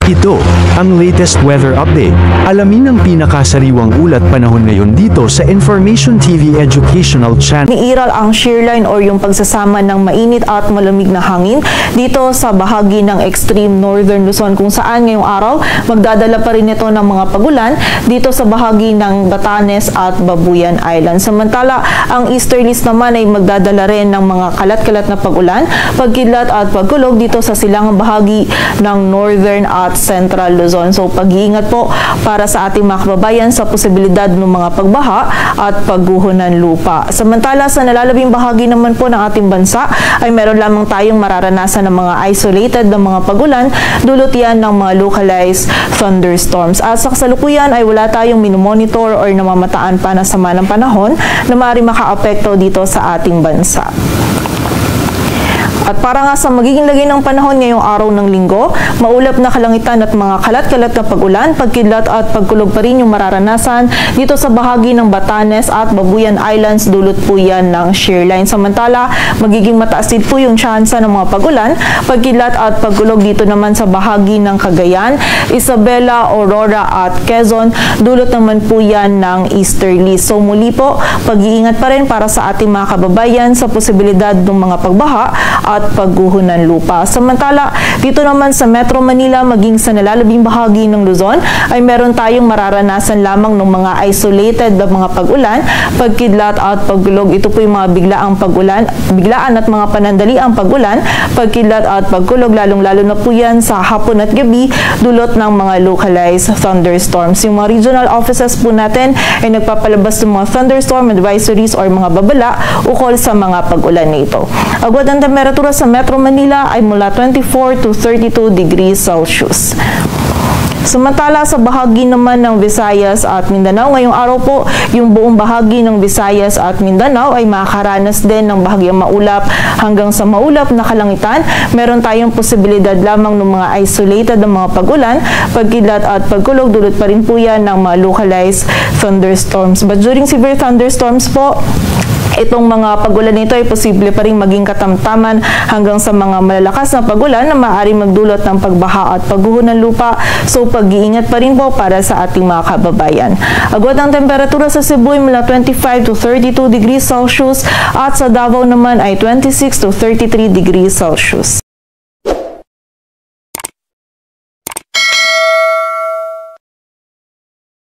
Ito, ang latest weather update. Alamin ang pinakasariwang ulat panahon ngayon dito sa Information TV Educational Channel. Umiiral ang shearline or yung pagsasama ng mainit at malamig na hangin dito sa bahagi ng extreme northern Luzon kung saan ngayong araw magdadala pa rin ito ng mga pagulan dito sa bahagi ng Batanes at Babuyan Island. Samantala, ang easterlies naman ay magdadala rin ng mga kalat-kalat na pagulan, pagkidlat at pagkulog dito sa silangang bahagi ng northern at Central Luzon. So pag-iingat po para sa ating mga kababayan sa posibilidad ng mga pagbaha at pagguho ng lupa. Samantala sa nalalabing bahagi naman po ng ating bansa ay meron lamang tayong mararanasan ng mga isolated na mga pagulan, dulot yan ng mga localized thunderstorms. At sa kasalukuyan ay wala tayong minomonitor or namamataan pa na sama ng panahon na maaaring makaapekto dito sa ating bansa. At para nga sa magiging lagay ng panahon ngayong araw ng linggo, maulap na kalangitan at mga kalat-kalat na pag-ulan, pagkidlat at pagkulog pa rin yung mararanasan dito sa bahagi ng Batanes at Babuyan Islands, dulot po yan ng shearline. Samantala, magiging mataas din po yung tsansa ng mga pag-ulan, pagkidlat at pagkulog dito naman sa bahagi ng Cagayan, Isabela, Aurora at Quezon, dulot naman po yan ng easterly. So muli po, pag-iingat pa rin para sa ating mga kababayan sa posibilidad ng mga pagbaha at pagguho ng lupa. Samantala, dito naman sa Metro Manila maging sa nalalabing bahagi ng Luzon ay meron tayong mararanasan lamang ng mga isolated na mga pag-ulan, pagkidlat at pagkulog. Ito po yung mga biglaan at mga panandaliang pag-ulan, pagkidlat at pagkulog, lalong-lalo na po yan sa hapon at gabi, dulot ng mga localized thunderstorms. Yung mga regional offices po natin ay nagpapalabas ng mga thunderstorm advisories or mga babala ukol sa mga pag-ulan na ito. Agad ang temperatura sa Metro Manila ay mula 24 to 32 degrees Celsius. Samantala sa bahagi naman ng Visayas at Mindanao, ngayong araw po, yung buong bahagi ng Visayas at Mindanao ay makakaranas din ng bahagyang maulap hanggang sa maulap na kalangitan. Meron tayong posibilidad lamang ng mga isolated na mga pag-ulan, pagkidlat at pagkulog, dulot pa rin po yan ng mga localized thunderstorms. But during severe thunderstorms po, itong mga pagulan nito ay posible pa rin maging katamtaman hanggang sa mga malalakas na pagulan na maaaring magdulot ng pagbaha at pagguho ng lupa. So pag-iingat pa rin po para sa ating mga kababayan. Agad ang temperatura sa Cebu ay mula 25 to 32 degrees Celsius at sa Davao naman ay 26 to 33 degrees Celsius.